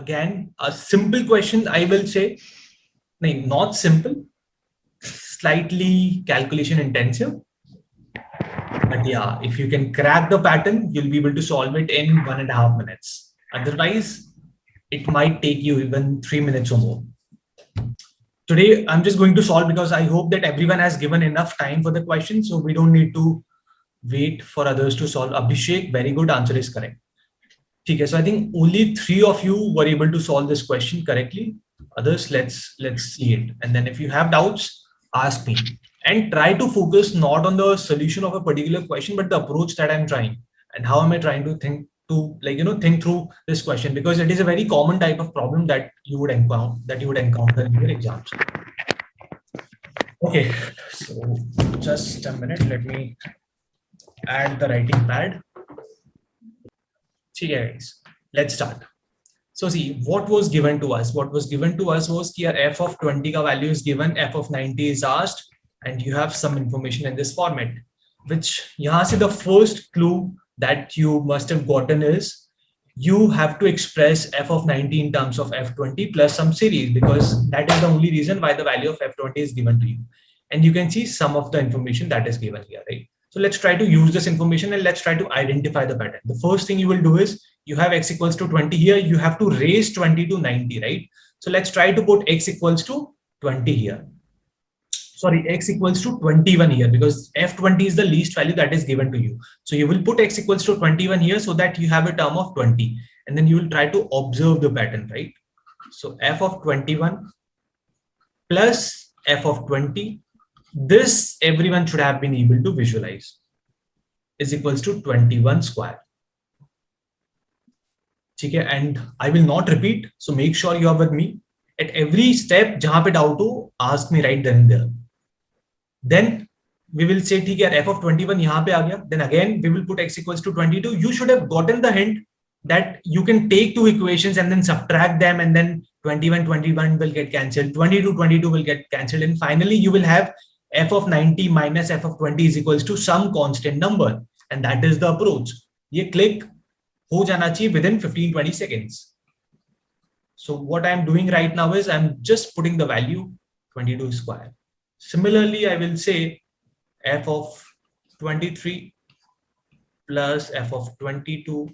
again, a simple question, I will say, no, not simple, slightly calculation intensive. But yeah, if you can crack the pattern, you'll be able to solve it in 1.5 minutes. Otherwise, it might take you even 3 minutes or more. Today, I'm just going to solve because I hope that everyone has given enough time for the question. So we don't need to wait for others to solve. Abhishek, very good, answer is correct. Okay, so I think only 3 of you were able to solve this question correctly. Others, let's see it. And then if you have doubts, ask me. And try to focus not on the solution of a particular question, but the approach that I'm trying and how am I trying to think through this question, because it is a very common type of problem that you would encounter in your exams. Okay, so just a minute, let me add the writing pad. Okay, guys, let's start. So see, what was given to us? What was given to us was here f of 20 ka value is given, f of 90 is asked, and you have some information in this format, which yahan se the first clue that you must have gotten is you have to express f of 90 in terms of f20 plus some series, because that is the only reason why the value of f20 is given to you. And you can see some of the information that is given here, right? So let's try to use this information and let's try to identify the pattern. The first thing you will do is you have x equals to 20 here. You have to raise 20 to 90, right? So let's try to put x equals to 20 here. Sorry, x equals to 21 here, because f20 is the least value that is given to you. So you will put x equals to 21 here so that you have a term of 20, and then you will try to observe the pattern, right? So f of 21 plus f of 20, this everyone should have been able to visualize, is equals to 21 square. Okay, and I will not repeat, so make sure you are with me. At every step, jahan pe doubt ho, ask me right then and there. Then we will say, ठीक है, f of 21 yahan pe aa gaya. Then again, we will put x equals to 22. You should have gotten the hint that you can take two equations and then subtract them, and then 21 will get cancelled, 22 will get cancelled, and finally you will have f of 90 minus f of 20 is equals to some constant number, and that is the approach. Ye click ho jana chahiye within 15-20 seconds. So what I'm doing right now is I'm just putting the value 22 square. Similarly, I will say f of 23 plus f of 22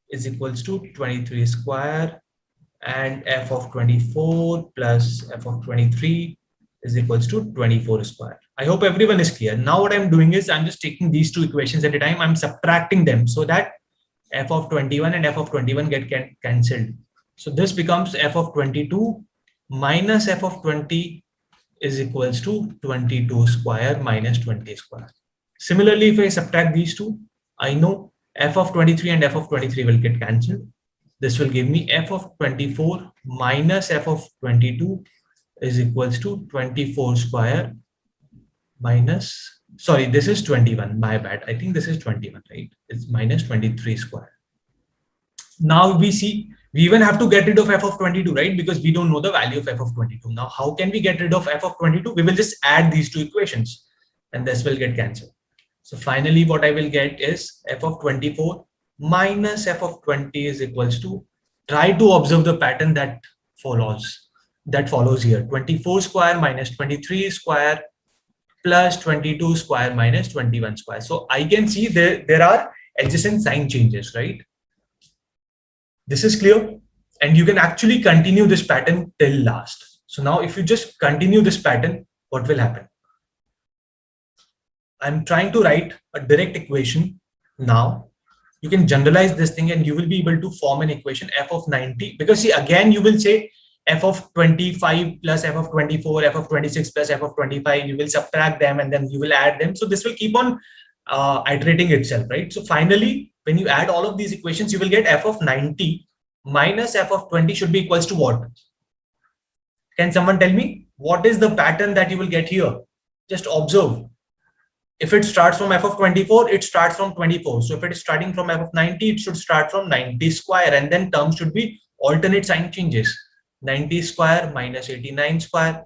is equals to 23 square, and f of 24 plus f of 23 is equals to 24 square. I hope everyone is clear. Now what I'm doing is I'm just taking these two equations at a time. I'm subtracting them so that f of 21 and f of 21 get cancelled. So this becomes f of 22 minus f of 20 is equals to 22 square minus 20 square. Similarly, if I subtract these two, I know f of 23 and f of 23 will get cancelled. This will give me f of 24 minus f of 22 is equals to 24 square minus, sorry, this is 21, my bad. I think this is 21, right? It's minus 23 square. Now we see, we even have to get rid of f of 22, right? Because we don't know the value of f of 22. Now, how can we get rid of f of 22? We will just add these two equations and this will get cancelled. So finally, what I will get is f of 24 minus f of 20 is equals to, try to observe the pattern that follows here. 24 square minus 23 square plus 22 square minus 21 square. So I can see there are adjacent sign changes, right? This is clear, and you can actually continue this pattern till last. So now if you just continue this pattern, what will happen? I'm trying to write a direct equation now. You can generalize this thing and you will be able to form an equation f of 90, because see, again, you will say f of 25 plus f of 24, f of 26 plus f of 25, you will subtract them and then you will add them. So this will keep on iterating itself, right? So finally, when you add all of these equations, you will get f of 90 minus f of 20 should be equals to what? Can someone tell me what is the pattern that you will get here? Just observe. If it starts from f of 24, it starts from 24. So if it is starting from f of 90, it should start from 90 square, and then terms should be alternate sign changes. 90 square minus 89 square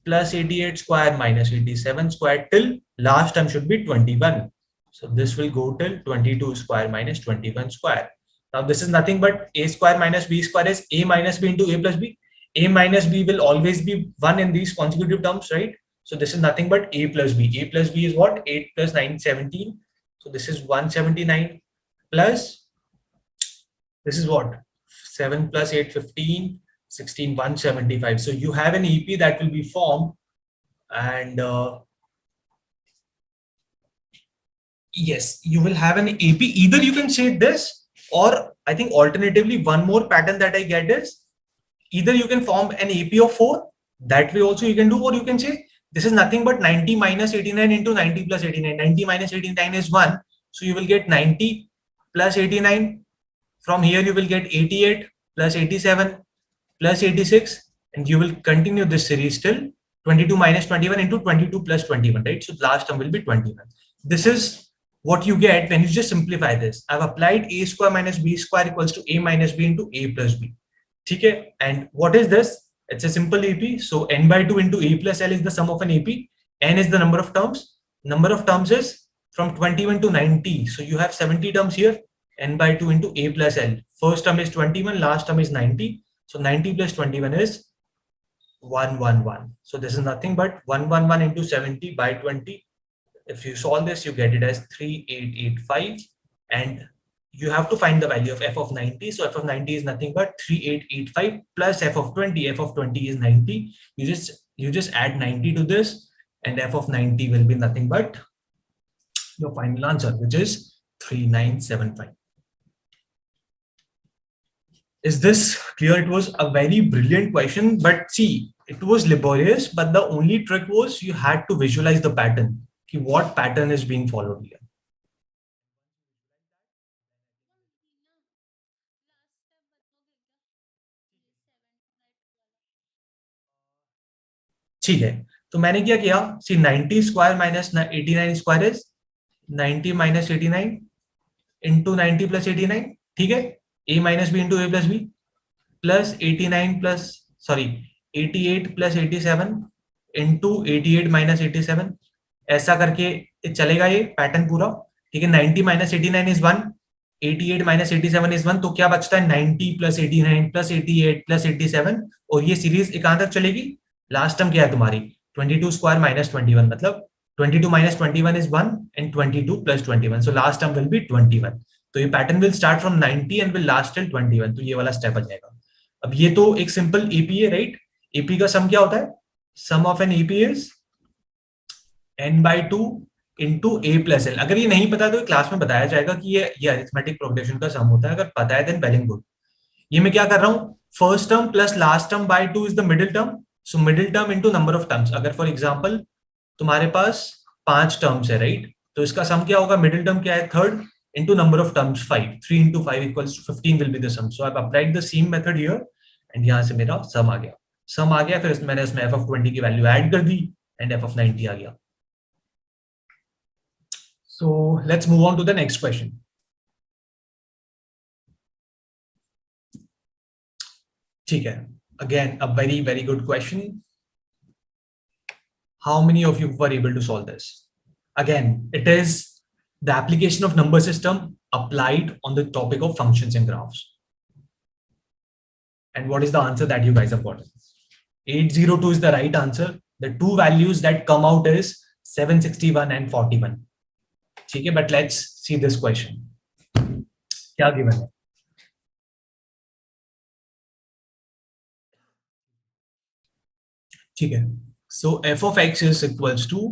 plus 88 square minus 87 square till last term should be 21. So this will go till 22 square minus 21 square. Now this is nothing but a square minus b square is a minus b into a plus b. A minus b will always be 1 in these consecutive terms, right? So this is nothing but a plus b. A plus b is what? 8 plus 9, 17. So this is 179 plus, this is what? 7 plus 8, 15, 16, 175. So you have an EP that will be formed, and yes, you will have an AP. Either you can say this, or I think alternatively, one more pattern that I get is either you can form an AP of 4. That way also you can do, or you can say this is nothing but 90 minus 89 into 90 plus 89. 90 minus 89 is 1. So you will get 90 plus 89. From here you will get 88 plus 87 plus 86, and you will continue this series till 22 minus 21 into 22 plus 21, right? So the last term will be 21. This is what you get when you just simplify this. I've applied a square minus b square equals to a minus b into a plus b. Okay, and what is this? It's a simple AP. So n by 2 into a plus l is the sum of an AP. N is the number of terms. Number of terms is from 21 to 90. So you have 70 terms here. N by 2 into a plus l. First term is 21, last term is 90. So 90 plus 21 is 111. So this is nothing but 111 into 70 by 20. If you solve this, you get it as 3885, and you have to find the value of f of 90. So f of 90 is nothing but 3885 plus f of 20. F of 20 is 90. You just add 90 to this, and f of 90 will be nothing but your final answer, which is 3975. Is this clear? It was a very brilliant question, but see, it was laborious, but the only trick was you had to visualize the pattern. What pattern is being followed here? ठीक है, तो मैंने क्या किया? See 90 square minus 89 square is 90 minus 89 into 90 plus 89. ठीक है, a minus B into A plus B plus 89 plus sorry 88 plus 87 into 88 minus 87. ऐसा करके चलेगा ये पैटर्न पूरा. ठीक है, 90 माइनस 89 इज 1, 88 माइनस 87 इज 1, तो क्या बचता है? 90 प्लस 89 प्लस 88 प्लस 87, और ये सीरीज कहां तक चलेगी? लास्ट टर्म क्या है तुम्हारी? 22 स्क्वायर माइनस 21, मतलब 22 minus 21 is 1 and 22 plus 21. So last term will be 21. तो ये pattern will start from 90 and will last till 21. तो ये वाला स्टेप आ जाएगा. अब ये तो एक सिंपल एपी है, राइट? एपी का सम क्या होता है? Sum of an AP is n by 2 into a plus l. अगर ये नहीं पता तो क्लास में बताया जाएगा कि ये अरिथमेटिक प्रोग्रेशन का सम होता है. अगर पता है देन वेल एंड गुड. ये मैं क्या कर रहा हूँ? First term plus last term by 2 is the middle term. So middle term into number of terms. अगर फॉर एग्जांपल तुम्हारे पास 5 टर्म्स है, राइट? तो इसका सम क्या होगा? मिडिल टर्म क्या है? Third into number of terms 5. 3 into 5 equals to 15 will be the sum. So I've applied the same method here, and यहाँ से मेरा सम आ गया. सम आ गया, फिर मैंने इसमें f of 20 की वैल्यू ऐड कर दी एंड f of 90 आ गया. So let's move on to the next question. ठीक है, again a very good question. How many of you were able to solve this? Again, it is the application of number system applied on the topic of functions and graphs. And what is the answer that you guys have gotten? 802 is the right answer. The two values that come out is 761 and 41. ठीक है, but let's see this question. क्या given है? ठीक है, so f of x is equals to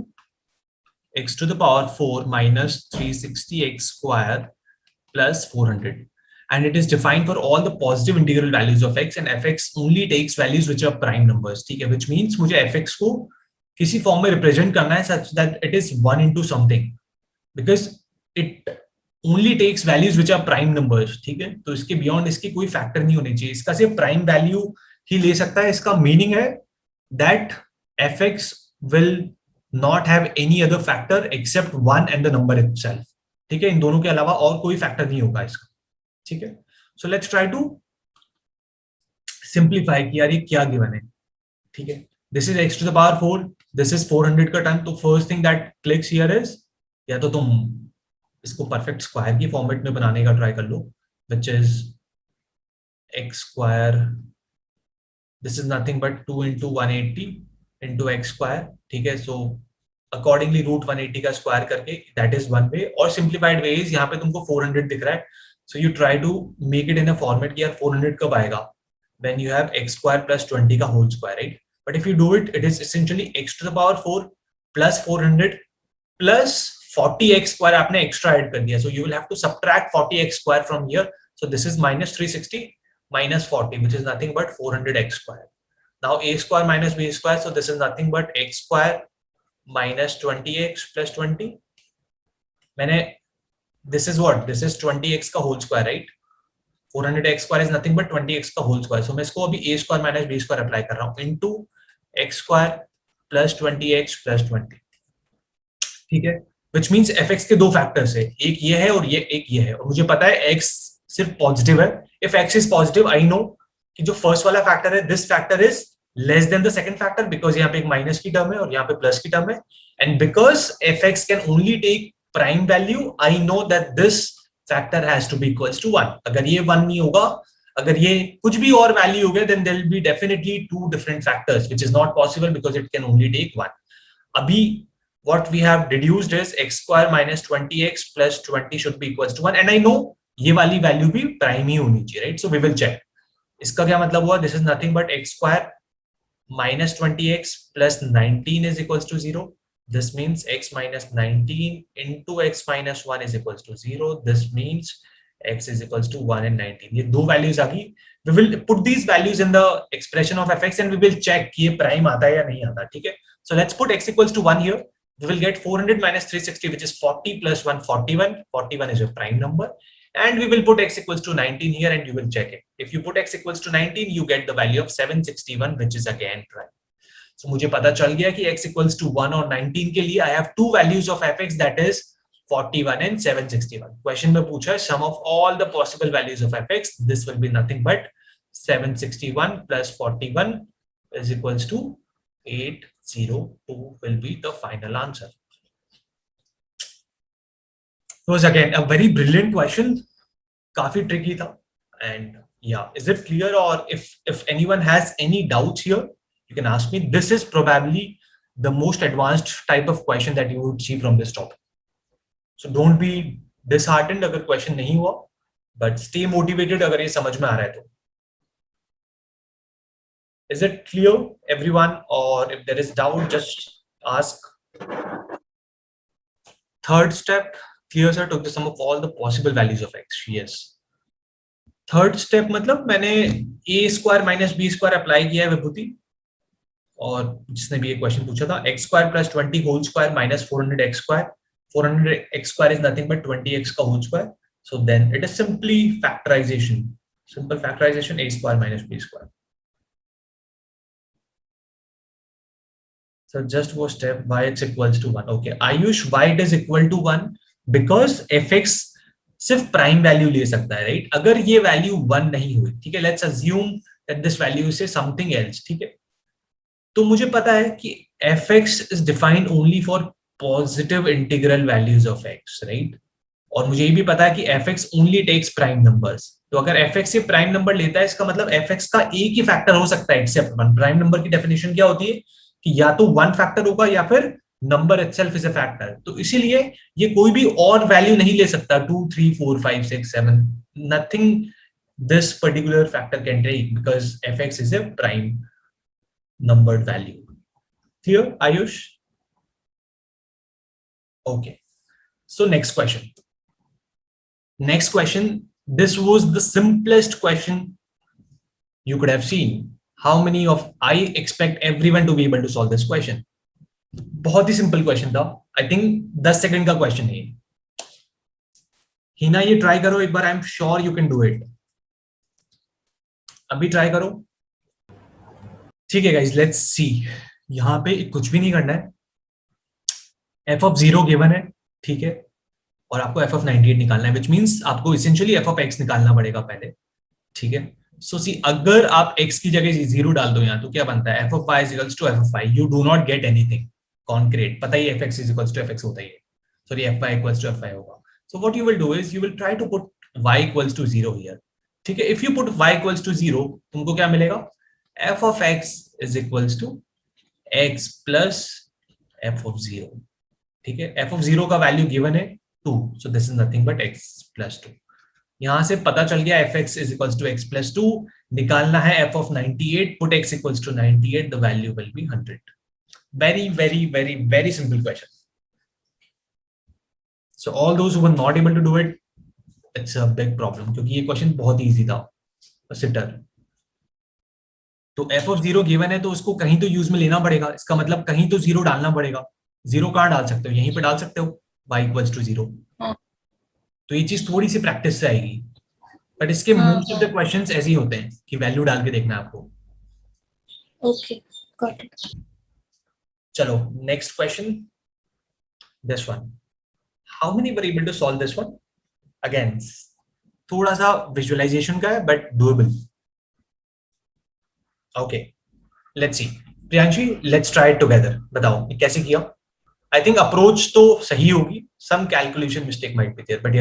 x to the power 4 minus 360x square plus 400, and it is defined for all the positive integral values of x, and fx only takes values which are prime numbers. ठीक है, which means मुझे fx को किसी form में represent करना है such that it is 1 into something, because it only takes values which are prime numbers. ठीक है, तो इसके बियॉन्ड इसके कोई फैक्टर नहीं होने चाहिए. इसका सिर्फ प्राइम वैल्यू ही ले सकता है. इसका मीनिंग है that fx will not have any other factor except 1 and the number itself. ठीक है, इन दोनों के अलावा और कोई फैक्टर नहीं होगा इसका. ठीक है, so let's try to simplify कि यार ये क्या गिवन है. ठीक है, this is x to the power 4, this is 400 का टर्म. तो first thing that clicks here is, या तो तुम इसको परफेक्ट स्क्वायर की फॉर्मेट में बनाने का ट्राई कर लो, which is x square. This is nothing but 2 into 180 into x square. ठीक है, so accordingly root 180 का स्क्वायर करके, that is one way. और simplified way is यहाँ पे तुमको 400 दिख रहा है, so you try to make it in a format कि यार 400 कब आएगा, when you have x square plus 20 का whole square, right? But if you do it, it is essentially x to the power 4 plus 400 plus 40x square आपने extra add कर दिया, so you will have to subtract 40x square from here. So this is minus 360 minus 40, which is nothing but 400x square. Now a square minus b square, so this is nothing but x square minus 20x plus 20. मैंने this is what? This is 20x का whole square, right? 400x square is nothing but 20x का whole square. So मैं इसको अभी a square minus b square apply कर रहा हूँ into x square plus 20x plus 20. ठीक है, which means fx के दो फैक्टर्स है, एक ये है और एक ये है, और मुझे पता है x सिर्फ पॉजिटिव है. If x is positive, I know कि जो फर्स्ट वाला फैक्टर है, this factor is less than the second factor because यहाँ पे एक माइनस की टर्म है और यहाँ पे प्लस की टर्म है. And because fx can only take prime value, I know that this factor has to be equals to 1. अगर ये 1 नहीं होगा, अगर ये कुछ भी और वैल्यू हो गया, then there will be definitely two different factors, which is not possible because it can only take 1. अभी what we have deduced is x square minus 20x plus 20 should be equals to 1, and I know ये वाली value भी prime ही होनी चाहिए, right? So we will check. इसका क्या मतलब हुआ? This is nothing but x square minus 20x plus 19 is equals to 0. This means x minus 19 into x minus 1 is equals to 0. This means x is equals to 1 and 19. ये दो values आ गई. We will put these values in the expression of fx and we will check कि ये prime आता है या नहीं आता. ठीक है, so let's put x equals to 1 here. We will get 400 minus 360, which is 40 plus 1, 41. 41 is a prime number. And we will put x equals to 19 here and you will check it. If you put x equals to 19, you get the value of 761, which is again prime. So मुझे पता चल गया कि x equals to 1 और 19 के लिए I have two values of fx, that is 41 and 761. Question में पूछा है sum of all the possible values of fx. This will be nothing but 761 plus 41 is equals to 802 will be the final answer. It was again a very brilliant question, काफी tricky था, and yeah, is it clear? Or if anyone has any doubts here, you can ask me. This is probably the most advanced type of question that you would see from this topic. So don't be disheartened अगर question नहीं हुआ, but stay motivated अगर ये समझ में आ रहा है तो. Is it clear, everyone? Or if there is doubt, just ask. Third step. Clear sir, took the sum of all the possible values of x. Yes. Third step मतलब मैंने a square minus b square apply किया है विभूति, और जिसने भी ये question पूछा था, x square plus 20 whole square minus 400x square. 400x square is nothing but 20x का whole square. So then it is simply factorization. Simple factorization, a square minus b square. So just वो step y it's equals to 1. Okay, Ayush, why it is equal to 1? Because fx सिर्फ prime value ले सकता है, right? अगर ये value 1 नहीं हुई, ठीक है, let's assume that this value say something else, ठीक है, तो मुझे पता है कि fx is defined only for positive integral values of x, right? और मुझे ये भी पता है कि fx only takes prime numbers. तो अगर fx से प्राइम नंबर लेता है, इसका मतलब fx का एक ही फैक्टर हो सकता है एक्सेप्ट 1. प्राइम नंबर की डेफिनेशन क्या होती है कि या तो 1 फैक्टर होगा या फिर number itself is a factor. तो इसीलिए ये कोई भी और वैल्यू नहीं ले सकता, 2 3 4 5 6 7, nothing this particular factor can take because fx is a prime numbered value. Clear Ayush? Okay, so next question. This was the simplest question you could have seen. How many of I expect everyone to be able to solve this question? बहुत ही simple question था. I think 10 second का question है. हिना ये try करो एक बार, I am sure you can do it. अभी try करो. ठीक है गाइस, लेट्स सी. यहां पे कुछ भी नहीं करना है. f of 0 गिवन है, ठीक है, और आपको f of 98 निकालना है, विच मीन्स आपको इसेंशियली f of x निकालना पड़ेगा पहले, ठीक है. सो सी, अगर आप x की जगह 0 डाल दो यहाँ, तो क्या बनता है? f of y is equals to f of y. You do not get anything concrete. पता ही fx is equals to fx होता ही है. Sorry, fy equals to fy होगा. So what you will do is you will try to put y equals to 0 here. ठीक है, if you put y equals to 0 तुमको क्या मिलेगा, f of x is equals to x plus f of 0. ठीक है, f of 0 का value given है 2, so this is nothing but x plus 2. यहां से पता चल गया fx is equals to x plus 2. निकालना है f of 98, put x equals to 98, the value will be 100. Very very very very simple question. So all those who were not able to do it, it's a big problem, क्योंकि ये question बहुत easy था. Seater तो f of 0 given है तो उसको कहीं तो यूज में लेना पड़ेगा, इसका मतलब कहीं तो 0 डालना पड़ेगा. 0 कहाँ डाल सकते हो, यहीं पे डाल सकते हो y equals to 0. तो ये चीज थोड़ी सी प्रैक्टिस से आएगी, बट इसके मोस्ट ऑफ द क्वेश्चंस ऐसे ही होते हैं कि वैल्यू डाल के देखना है आपको. Okay, got it. चलो next question, this one. How many were able to solve this one? Again थोड़ा सा विजुअलाइजेशन का है but doable. Okay, let's see. Priyanshi, let's try it together. बताओ कैसे किया. आई थिंक अप्रोच तो सही होगी, some calculation mistake might be there, but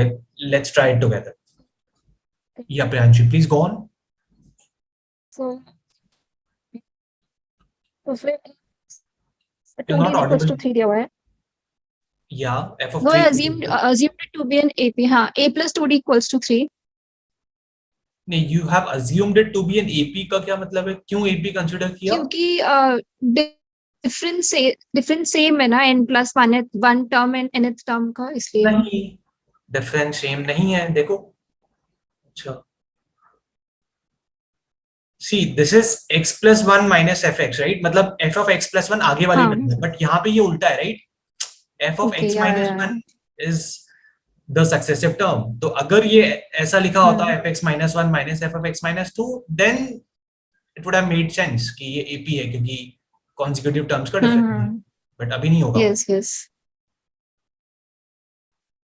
let's try it together. या प्रियांशी, प्लीज गो ऑन. तो फिर You're not 2d equals audible. to 3 दिया हुआ है. Yeah, f of No, 3. I assumed it to be an AP. हाँ, a plus 2d equals to 3. नहीं, you have assumed it to be an AP का क्या मतलब है, क्यों AP कंसिडर किया? क्योंकि डिफरेंस सेम है ना, n plus 1 term and nth term का, इसलिए. नहीं, डिफरेंस सेम नहीं है. देखो, अच्छा, see this is x plus 1 minus fx, right? मतलब f of x plus 1 आगे वाली टर्म है, बट यहाँ पे ये उल्टा है, right? f of x minus 1 is the successive term. तो अगर ये ऐसा लिखा होता fx minus 1 minus f of x minus 2, then it would have made sense कि ये AP है क्योंकि consecutive terms का डिफरेंस है, बट अभी नहीं होगा. Yes yes.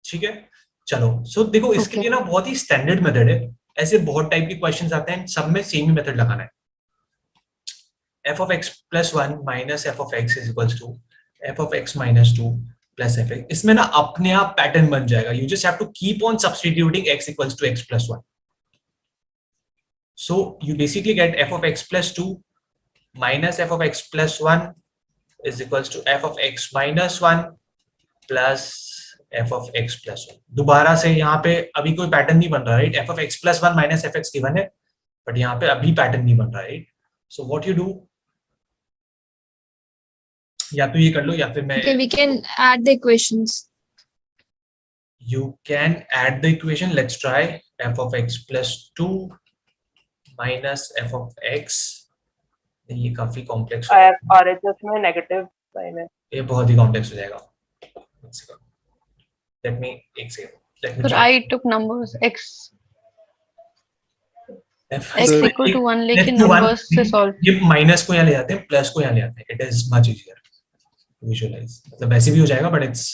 ठीक है, चलो. सो देखो, इसके लिए ना बहुत ही स्टैंडर्ड मेथड है. ऐसे बहुत टाइप के क्वेश्चंस आते हैं, सब में सेम ही मेथड लगाना है. f of x plus 1 minus f of x is equals to f of x minus 2 plus f x. इसमें ना अपने आप पैटर्न बन जाएगा. You just have to keep on substituting x equals to x plus 1. So you basically get f of x plus 2 minus f of x plus 1 is equals to f of x minus 1 plus f of x plus 1. दोबारा से यहाँ पे अभी कोई pattern नहीं बन रहा, right? f of x plus 1 minus f x given है, बट यहाँ पे अभी पैटर्न नहीं बन रहा, right? So what you do, या तो ये कर लो या फिर मैं. Okay, we can add the equations. You can add the equation. Let's try. f of x plus 2 minus f of x. ये काफी कॉम्प्लेक्स है. RHS में नेगेटिव साइन है. ये बहुत ही कॉम्प्लेक्स हो जाएगा. Let me एक second. Let me But try. I took numbers x x equal to 1 लेकिन numbers से solve. ये माइनस को यहाँ ले जाते हैं, प्लस को यहाँ ले जाते हैं. It is much easier to visualize. मतलब ऐसे भी हो जाएगा, but it's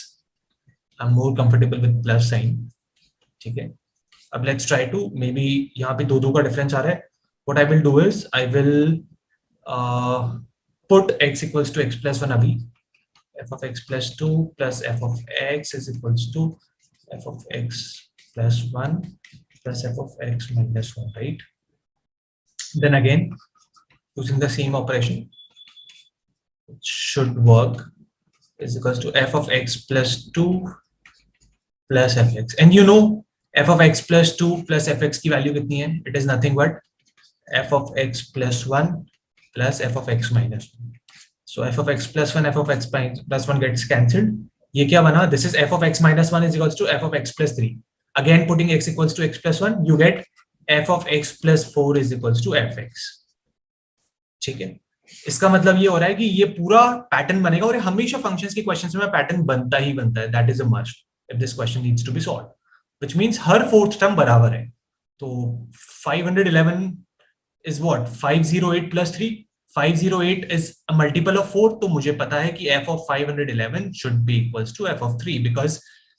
I'm more comfortable with plus sign. ठीक है. अब let's try to maybe यहाँ पे दो का डिफरेंस आ रहा है. What I will do is I will put x equals to x plus 1 अभी. f of x plus 2 plus f of x is equals to f of x plus 1 plus f of x minus 1, right? Then again, using the same operation, it should work, is equals to f of x plus 2 plus fx. And you know, f of x plus 2 plus fx की value कितनी है? It is nothing but f of x plus 1 plus f of x minus 1. So f of x plus 1, f of x plus 1 gets cancelled. ये क्या बना? This is f of x minus 1 is equals to f of x plus 3. Again putting x equals to x plus 1, you get f of x plus 4 is equals to fx. ठीक है. इसका मतलब ये हो रहा है कि ये पूरा पैटर्न बनेगा, और हमेशा फंक्शंस के क्वेश्चंस में पैटर्न बनता ही बनता है. That is a must if this question needs to be solved. Which means her fourth term बराबर है. तो 511 is what? 508 plus 3. 508 is a multiple of 4, तो मुझे पता है कि f of 511 should be equals to f of 3, because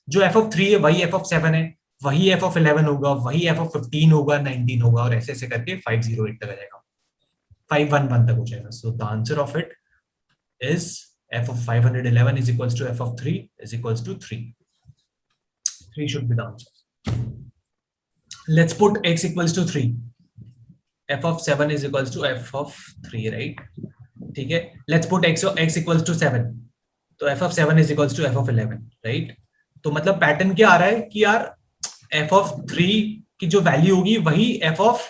जो f of 3 है वही f of 7 है, वही f of 11 होगा, वही f of 15 होगा, 19 होगा, और ऐसे ऐसे करके 508 तक आ जाएगा, 511 तक हो जाएगा. So the answer of it is f of 511 is equals to f of 3 is equals to 3. 3 should be the answer. let's put x equals to 3. f of 7 is equals to f of 3, right? ठीक है, let's put x equals to 7. तो f of 7 is equals to f of 11, right? तो मतलब pattern क्या आ रहा है कि यार f of 3 की जो वैल्यू होगी वही f of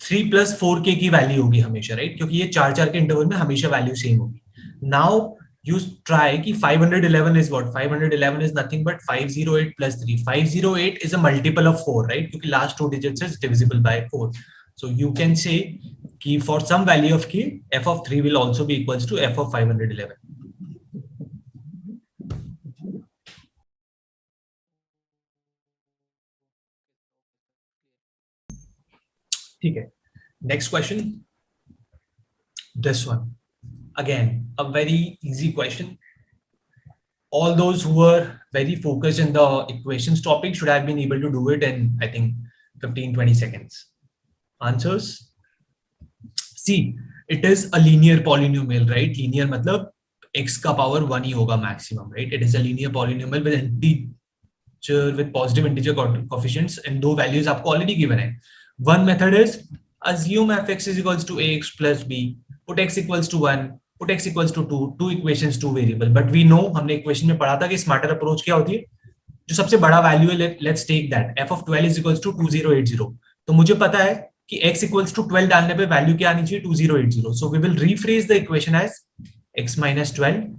3 plus 4k की वैल्यू होगी हमेशा, राइट? क्योंकि ये 4 के इंटरवल में हमेशा वैल्यू सेम होगी. नाउ you try कि 511 is what? 511 is nothing but 508 plus 3. 508 is a multiple of 4, right? क्योंकि last two digits is divisible by 4. So you can say कि for some value of k, f of 3 will also be equals to f of 511. ठीक है. Next question. This one. Again, a very easy question. All those who were very focused in the equations topic should have been able to do it in, I think, 15-20 seconds. Answers? See, it is a linear polynomial, right? Linear matlab x ka power 1 ही होगा maximum, right? It is a linear polynomial with integer, with positive integer coefficients, and दो values आपको already given है. One method is assume fx is equals to ax plus b, put x equals to 1, put x equals to 2, two equations, two variable. But we know, हमने equation में पढ़ा था कि smarter approach क्या होती है, जो सबसे बड़ा value है, let's take that f of 12 is equals to 2080. तो मुझे पता है कि x equals to 12 डालने पे value क्या आनी चाहिए, 2080. So we will rephrase the equation as x minus 12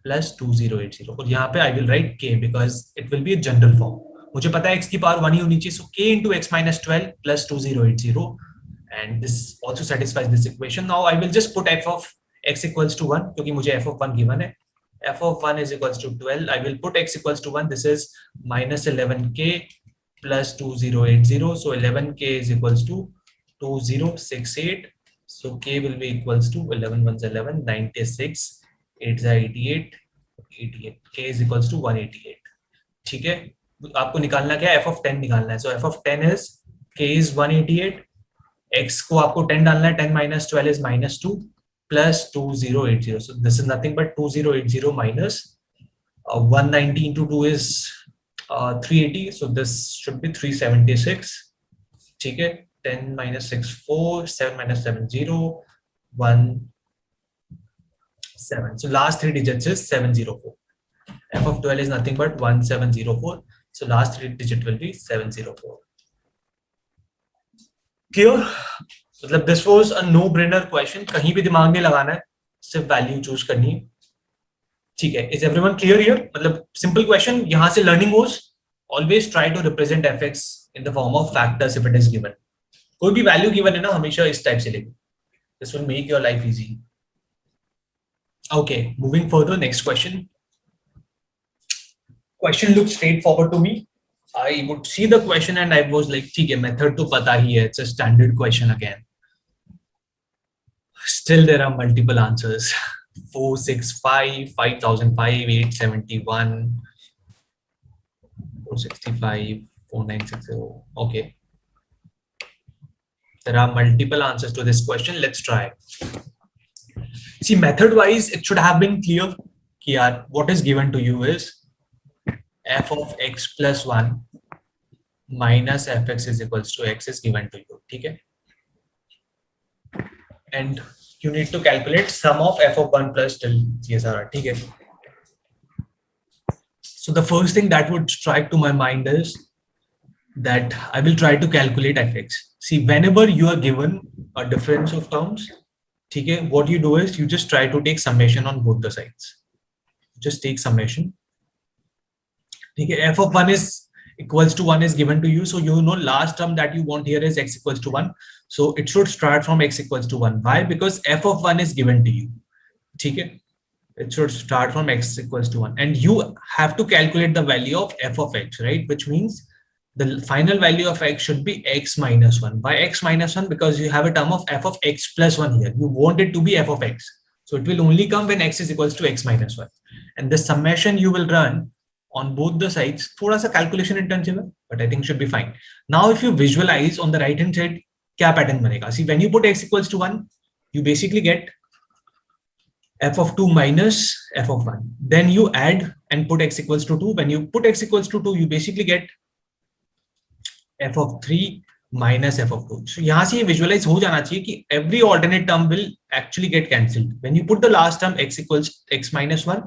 plus 2080. और यहाँ पे I will write k because it will be a general form. मुझे पता है x की पावर 1 ही होनी चाहिए, so k into x minus 12 plus 2080. And this also satisfies this equation. Now I will just put f of x equals to 1 क्योंकि मुझे f of 1 given है. f of 1 is equals to 12. I will put x equals to 1. This is minus 11k plus 2080. So 11k is equals to 2068. So k will be equals to 11 1 11, 96, 8 88, 88. k is equals to 188. ठीक है, आपको निकालना क्या है, f of 10 निकालना है. So f of 10 is k is 188. x को आपको 10 डालना है, 10 minus 12 is minus 2 plus 2080. So this is nothing but 2080 minus 190 into 2 is 380. So this should be 376. ठीक है, 10 minus 6 4, 7 minus 7 0, 1 7. So last three digits is 704. f of 12 is nothing but 1704. So last three digit will be 704. Clear? मतलब this was a no brainer question. कहीं भी दिमाग नहीं लगाना है, सिर्फ वैल्यू चूज करनी है. ठीक है, is everyone clear here? मतलब simple question. यहाँ से learning goes, always try to represent fx in the form of factors if it is given. कोई भी वैल्यू given है ना, हमेशा इस टाइप से लिखो. This will make your life easy. Okay, moving further. Next question. Question looks straightforward to me. I would see the question and I was like, ठीक है, method तो पता ही है. It's a standard question again. Still there are multiple answers. 465, 5005, 871, 465, 4960. Okay. There are multiple answers to this question. Let's try. See, method wise, it should have been clear. Here, what is given to you is f of x plus 1 minus fx is equals to x is given to you. ठीक है? And you need to calculate sum of f of 1 plus till CSR. ठीक है? So the first thing that would strike to my mind is that I will try to calculate fx. See, whenever you are given a difference of terms, ठीक है, what you do is you just try to take summation on both the sides. Just take summation. ठीक है, f of 1 is equals to 1 is given to you, so you know last term that you want here is x equals to 1, so it should start from x equals to 1. Why? Because f of 1 is given to you. ठीक है, it should start from x equals to 1 and you have to calculate the value of f of x, right? Which means the final value of x should be x minus 1. Why x minus 1? Because you have a term of f of x plus 1 here. You want it to be f of x, so it will only come when x is equals to x minus 1, and the summation you will run on both the sides. थोड़ा सा calculation intensive है, but I think should be fine. Now if you visualize on the right hand side, क्या pattern बनेगा? See, when you put x equals to 1, you basically get f of 2 minus f of 1. Then you add and put x equals to 2. When you put x equals to 2, you basically get f of 3 minus f of 2. So यहाँ से ये visualize हो जाना चाहिए कि every alternate term will actually get cancelled. When you put the last term x equals x minus 1,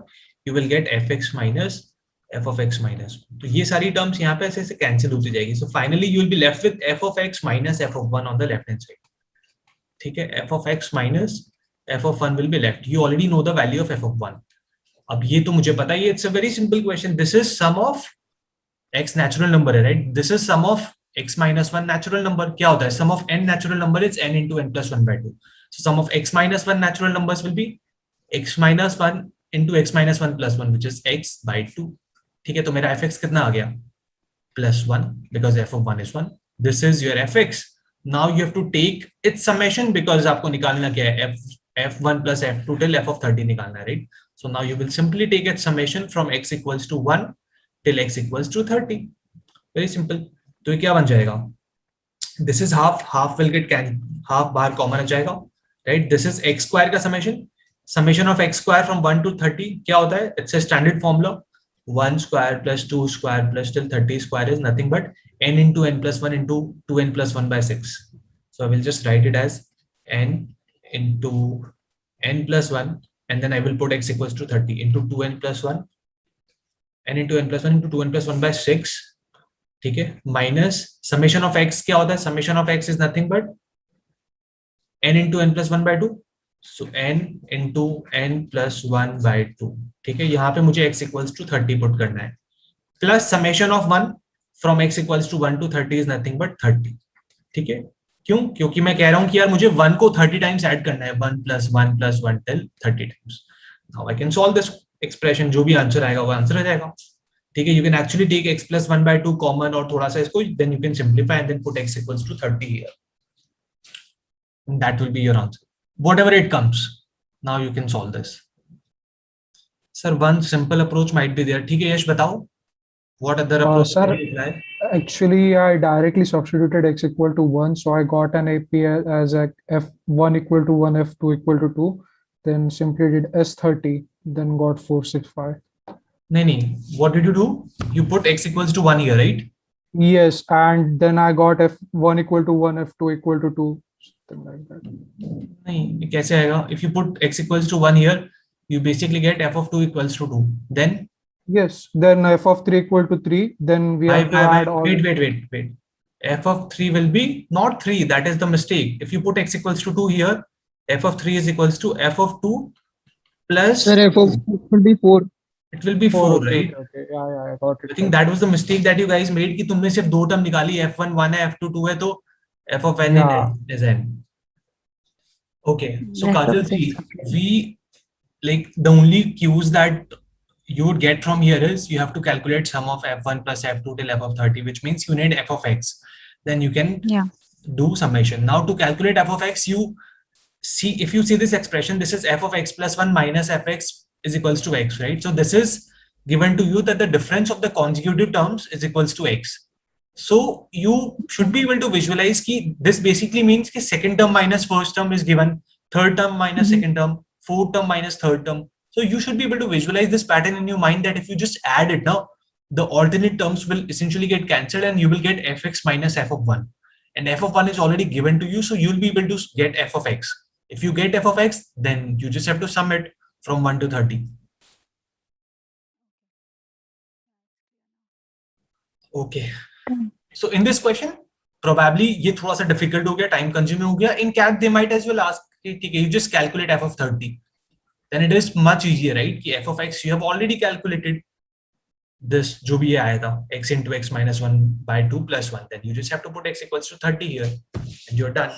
you will get fx minus f of x minus 1. तो ये सारी terms यहाँ पे ऐसे ऐसे cancel होती जाएगी. So finally you will be left with f of x minus f of 1 on the left hand side. ठीक है, f of x minus f of 1 will be left. You already know the value of f of 1. अब ये तो मुझे पता है, it's a very simple question. This is sum of x natural number है, right? This is sum of x minus 1 natural number. क्या होता है? Sum of n natural number is n into n plus 1 by 2. So sum of x minus 1 natural numbers will be x minus 1 into x minus 1 plus 1, which is x by 2. ठीक है, तो मेरा fx कितना आ गया? Plus 1, because f of 1 is 1. This is your fx. Now you have to take its summation, because आपको निकालना क्या है? f1 plus f2 till f of 30 निकालना है, right? So now you will simply take its summation from x equals to 1 till x equals to 30. Very simple. तो ये क्या बन जाएगा? This is half will get half बाहर common आ जाएगा, right? This is x square का summation of x square from 1 to 30 क्या होता है? It's a standard formula. 1 square plus 2 square plus till 30 square is nothing but n into n plus 1 into 2n plus 1 by 6. So I will just write it as n into n plus 1, and then I will put x equals to 30 into 2n plus 1, n into n plus 1 into 2n plus 1 by 6. ठीक है, minus summation of x क्या होता है? Summation of x is nothing but n into n plus 1 by 2. So n into n plus 1 by 2. ठीक है, यहाँ पे मुझे x equals to 30 पुट करना है, plus summation of 1 from x equals to 1 to 30 is nothing but 30. ठीक है, क्यों? क्योंकि मैं कह रहा हूं कि यार मुझे 1 को 30 टाइम्स ऐड करना है, 1 plus 1 plus 1 till 30 times. Now I can solve this expression. जो भी आंसर आएगा वो आंसर आ जाएगा. ठीक है, you can actually take x plus 1 by 2 common और थोड़ा सा इसको, then you can simplify and then put x equals to 30 here. And that will be your answer. Whatever it comes, now you can solve this. Sir, one simple approach might be there. ठीक है, यश बताओ. What other approach? Sir, actually, I directly substituted x equal to 1, so I got an AP as a f1 equal to 1, f2 equal to 2, then simply did s30, then got 465. नहीं, what did you do? You put x equals to 1 here, right? Yes, and then I got f1 equal to 1, f2 equal to 2, something like that. नहीं, कैसे आएगा? If you put x equals to 1 here, you basically get f of 2 equals to 2. Then? Yes, then f of 3 equal to 3, then we have to add all. Wait. F of 3 will be not 3, that is the mistake. If you put x equals to 2 here, f of 3 is equals to f of 2 plus. Sir, f of 2 will be 4. It will be 4, right? Okay. Yeah, I got it. I think that was the mistake that you guys made कि तुमने सिर्फ दो term निकाली, f1 1 है, f2 2 है, तो f of n is n. Okay, so Kajal, we like the only cues that you would get from here is you have to calculate sum of f1 plus f2 till f of 30, which means you need f of x. Then you can do summation. Now to calculate f of x, you see, if you see this expression, this is f of x plus 1 minus fx is equals to x, right? So this is given to you that the difference of the consecutive terms is equals to x. So you should be able to visualize ki this basically means ki second term minus first term is given, third term minus second term, fourth term minus third term. So you should be able to visualize this pattern in your mind that if you just add it now, the alternate terms will essentially get cancelled and you will get fx minus f of 1. And f of 1 is already given to you, so you'll be able to get f of x. If you get f of x, then you just have to sum it from 1 to 30. Okay. So in this question, probably ये थोड़ा सा difficult हो गया, time consuming हो गया. In CAT, they might as well ask, ठीक है, you just calculate f of 30. Then it is much easier, right? कि f of x you have already calculated this जो भी आया था, x into x minus 1 by 2 plus 1. Then you just have to put x equals to 30 here, and you're done.